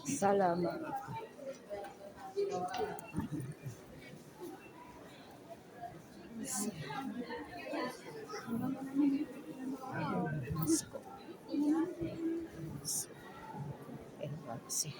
Salamat. Sih.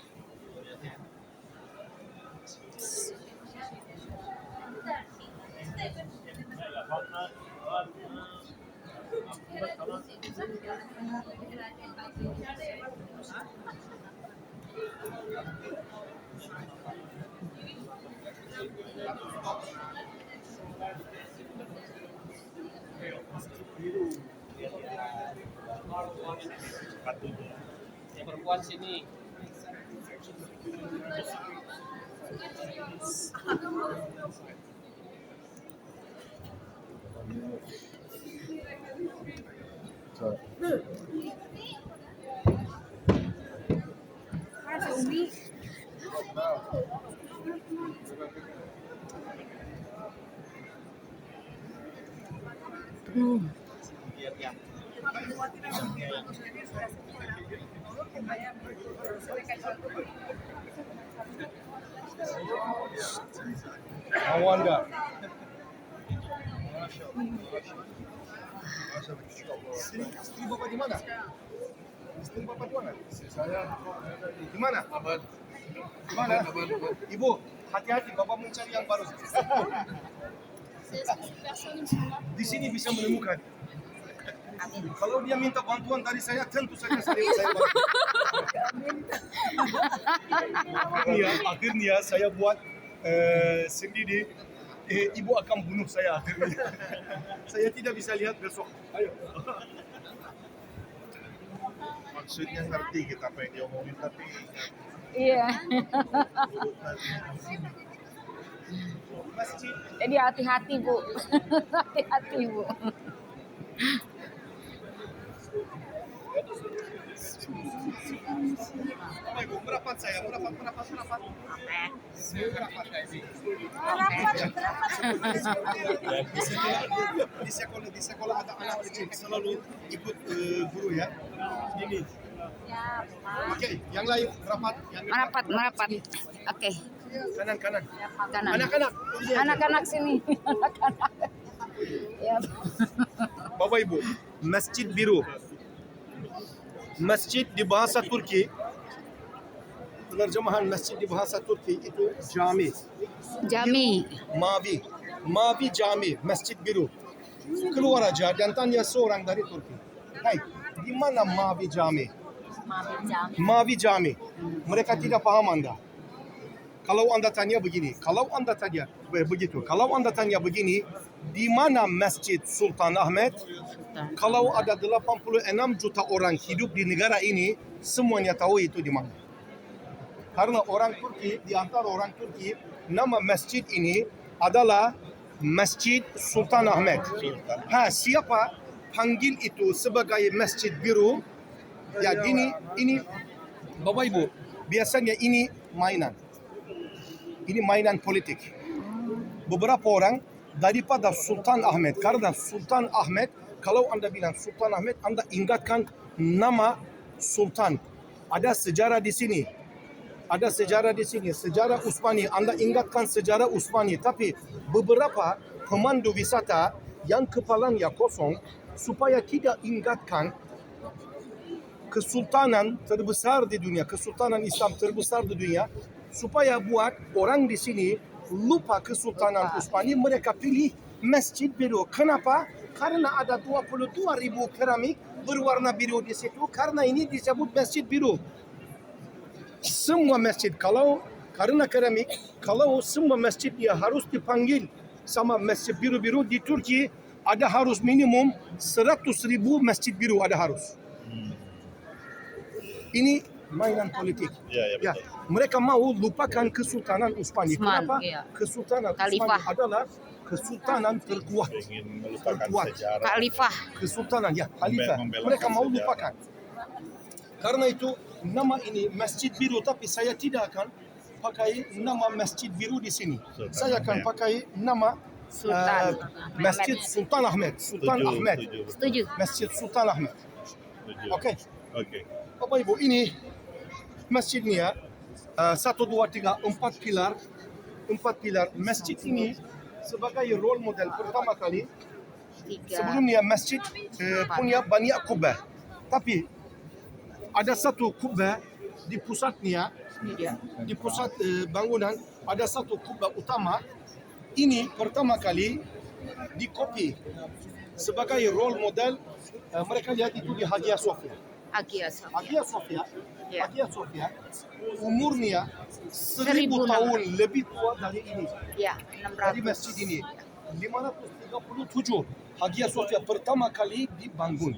Yang perempuan sini. Awanda. Istri Bapak di mana? Istri Bapak di mana? Saya di mana? Di mana? Ibu, hati-hati, Bapak mencari yang baru. Di sini bisa menemukan. Kalau dia minta bantuan dari saya, tentu saja saya bantu. Akhirnya saya buat sendiri. Ibu akan bunuh saya akhirnya. Saya tidak bisa lihat besok. Ayo. Maksudnya ngerti kita apa yang dia omongin, tapi Iya. Masjid. Jadi hati-hati, Bu. Hati-hati, Bu. Apa Ibu? Merapat saya, merapat. Di sekolah ada anak kecil selalu ikut guru ya. Ini. Oke, yang lain merapat. Merapat. Oke. Kanan. Kanan. Anak-anak sini. Anak-anak. Ya. Bapak Ibu, Masjid Biru. Masjid di bahasa Turki, penerjemahan masjid di bahasa Turki itu cami. Jami. Mavi cami, Masjid Biru. Keluar aja dan tanya seorang dari Turki. Hai, di mana Mavi cami? Mavi cami. Mereka tidak paham Anda. Kalau Anda tanya begini, kalau Anda tanya begini, di mana Masjid Sultan Ahmed? Kalau ada 86 juta orang hidup di negara ini, semuanya tahu itu di mana. Karena orang Turki, di antara orang Turki, nama masjid ini adalah Masjid Sultan Ahmed. Siapa panggil itu sebagai Masjid Biru? Ya, ini Bapak Ibu, biasanya ini mainan. Ini mainan politik. Beberapa orang daripada Sultan Ahmed, karena Sultan Ahmed, kalau Anda bilang Sultan Ahmed, Anda ingatkan nama Sultan. Ada sejarah di sini. Sejarah Utsmani. Anda ingatkan sejarah Utsmani. Tapi beberapa pemandu wisata yang kepalanya kosong, supaya tidak ingatkan kesultanan terbesar di dunia, kesultanan Islam terbesar di dunia, supaya buat orang di sini lupa kesultanan Utsmani, mereka pilih Masjid Biru. Kenapa? Karena ada 22.000 keramik berwarna biru di situ. Karena ini disebut Masjid Biru. Semua masjid, karena keramik, kalau semua masjid dia harus dipanggil sama Masjid Biru-biru di Turki, ada harus minimum 100.000 Masjid Biru ada harus. Ini mainan politik. Ya, mereka mau lupakan kesultanan Utsmani. Kenapa? Iya. Kesultanan Khalifah. Utsmani adalah kesultanan terkuat. ingin melupakan sejarah. Khalifah. Kesultanan, ya, khalifah. Mereka mau sejarah. lupakan. Karena itu nama ini Masjid Biru, tapi saya tidak akan pakai nama Masjid Biru di sini. Saya akan pakai nama Sultan Masjid Sultan Ahmed. Setuju. Masjid Sultan Ahmed. Setuju. Oke. Oke. Bapak Ibu, ini masjid ni ya, 1, 2, 3, 4 pilar. 4 pilar. Masjid ini sebagai role model pertama kali. 3. Sebelumnya masjid punya banyak kubah. Tapi ada satu kubah di pusatnya, di pusat bangunan ada satu kubah utama. Ini pertama kali dikopi sebagai role model. Mereka lihat itu di Hagia Sophia. Hagia Sophia. Hagia Sophia, Ya. Hagia Sophia umurnya 1000 1600. tahun lebih tua dari ini. Ya, Dari 600. masjid ini 537 Hagia Sophia pertama kali dibangun.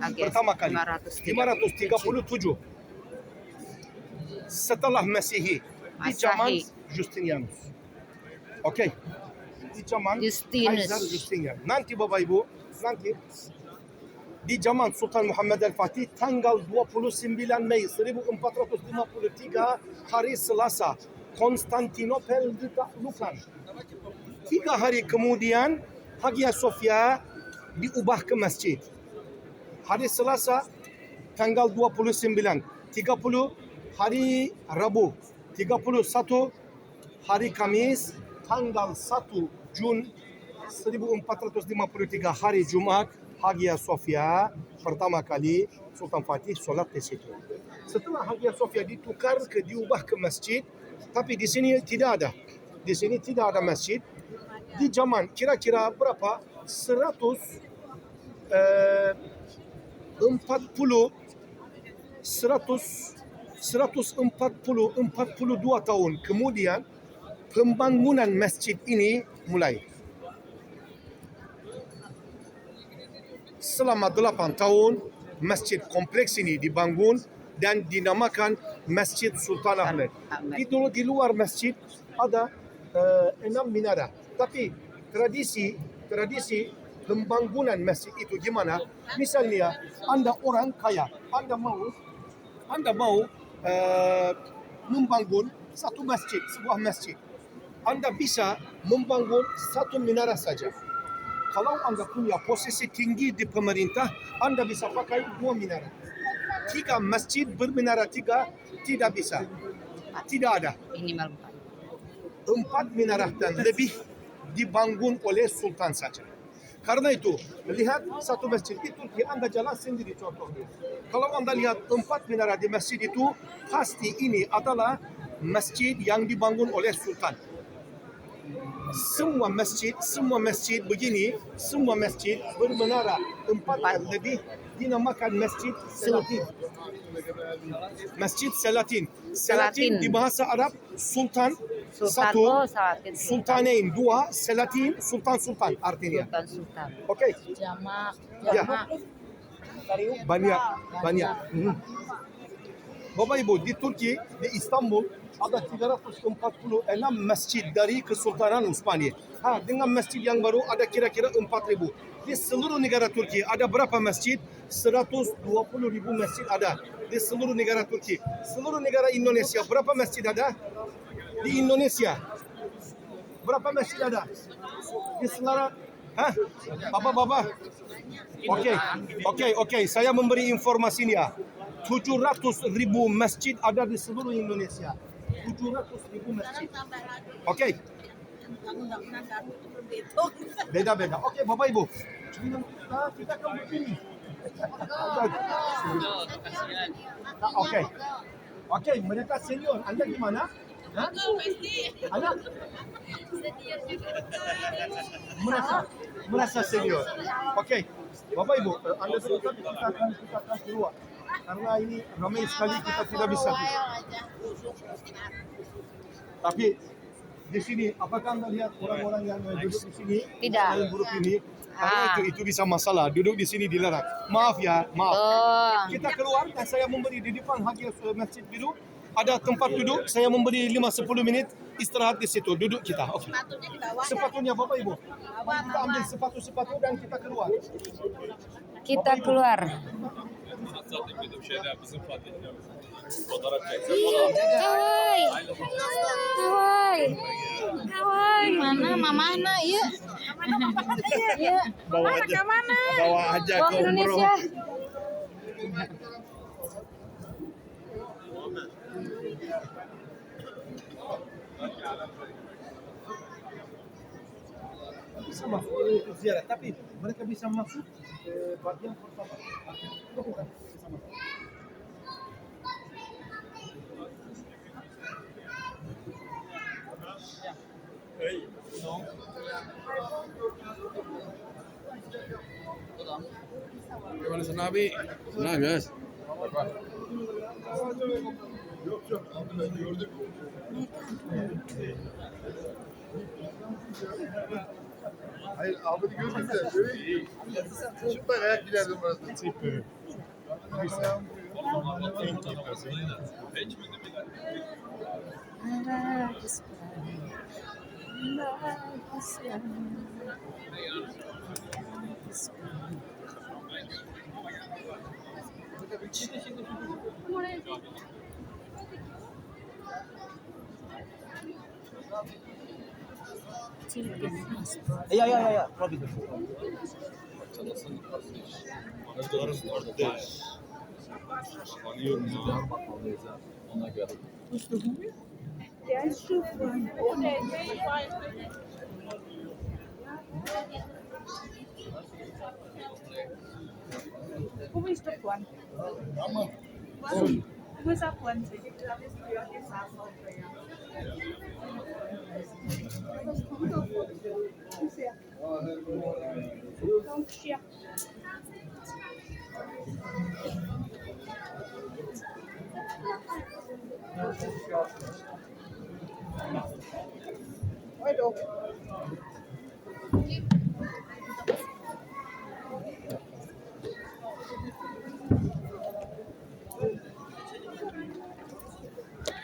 Hagia Pertama kali 537. 537 setelah Masehi di zaman Masehi. Justinianus. Oke. Di zaman Justinus. Kaisar Justinian. Nanti Bapak Ibu, nanti di zaman Sultan Muhammad Al-Fatih tanggal 29 Mei 1453 hari Selasa Konstantinopel ditaklukkan. 3 hari kemudian Hagia Sophia diubah ke masjid. Hari Selasa tanggal 29, 30 hari Rabu, 31 hari Kamis, tanggal 1 Jun 1453 hari Jumat Hagia Sophia pertama kali Sultan Fatih solat di situ. Setelah Hagia Sophia diubah ke masjid, tapi di sini tidak ada. Di sini tidak ada masjid. Di zaman kira-kira berapa? 142 tahun kemudian pembangunan masjid ini mulai. Selama 8 tahun masjid kompleks ini dibangun dan dinamakan Masjid Sultan Ahmed. Di luar masjid ada 6 minara. Tapi tradisi pembangunan masjid itu gimana? Misalnya Anda orang kaya, Anda mau membangun satu masjid, sebuah masjid. Anda bisa membangun satu minara saja. Kalau Anda punya posisi tinggi di pemerintah, Anda bisa pakai 2 minara. 3 masjid berminara 3 tidak bisa. Tidak ada. Minimal 4 minara dan lebih dibangun oleh sultan saja. Karena itu, lihat satu masjid itu, Anda jalan sendiri contohnya. Kalau Anda lihat 4 minara di masjid itu, pasti ini adalah masjid yang dibangun oleh sultan. Semua masjid begini, semua masjid bermenara 4 dan lebih dinamakan Masjid Selatin. Masjid Selatin. Selatin di bahasa Arab Sultan, satu, Salatin. Sultanain 2, Selatin Sultan artinya. Sultan. Oke. Jamak. Ya. Banyak. Bapak Ibu, di Turki, di Istanbul ada 346 masjid dari Kesultanan Utsmani. Dengan masjid yang baru ada kira-kira 4.000. Di seluruh negara Turki ada berapa masjid? 120.000 masjid ada di seluruh negara Turki. Seluruh negara Indonesia berapa masjid ada? Di Indonesia berapa masjid ada? Di seluruh Bapak. Oke. Saya memberi informasi ini ya. 700.000 masjid ada di seluruh Indonesia. 700.000 masjid. Oke. Beda-beda. Oke, Bapak Ibu. Kita akan begini. Oke, mereka senior. Anda gimana? Anak? Merasa senior. Oke. Bapak Ibu, Anda dulu tapi kita akan keluar. Karena ini ramai sekali kita tidak bisa. Tapi di sini, apakah Anda lihat orang-orang yang duduk di sini? Tidak. Yang grup ini? Karena itu bisa masalah. Duduk di sini dilarang. Maaf. Oh. Kita keluar dan saya memberi di depan Hagia Masjid Biru. Ada tempat duduk. Saya memberi 5-10 menit istirahat di situ. Duduk kita. Okay. Sepatunya Bapak Ibu. Kita ambil sepatu dan kita keluar. Kita keluar. Hawai. Mana mamana ya? Bawa aja Bawa ke ke Indonesia. Bisa masuk ziarah, tapi mereka bisa masuk bagian pertama. Itu bukan bisa masuk. Gimana Senabi? Senang guys. Hayır Ahmet'i gördüm de böyle süper ayak giderdim burası. Ya, Robin. Como está Juan? Como está Juan?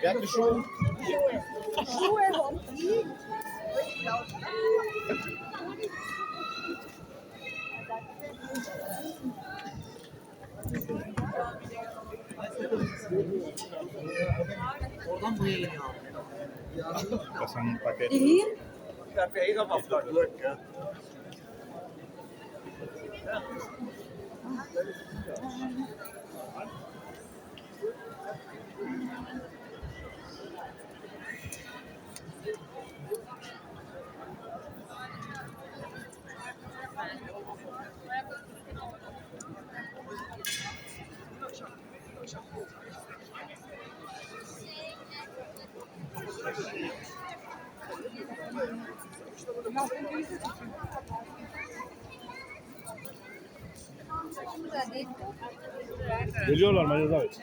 Yaklaşık şu. Oradan buraya geliyor. Kasanın paket. Geliyorlar Maria Davet.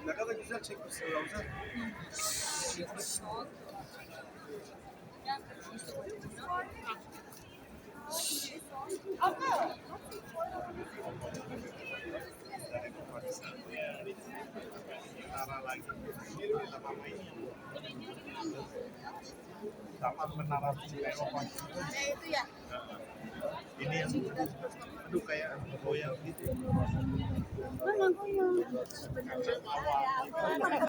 Ne kadar güzel çekmişsin Ramazan. Taman Menara Eropa. Itu ya. Ini yang aduh kayak goyang gitu. Mana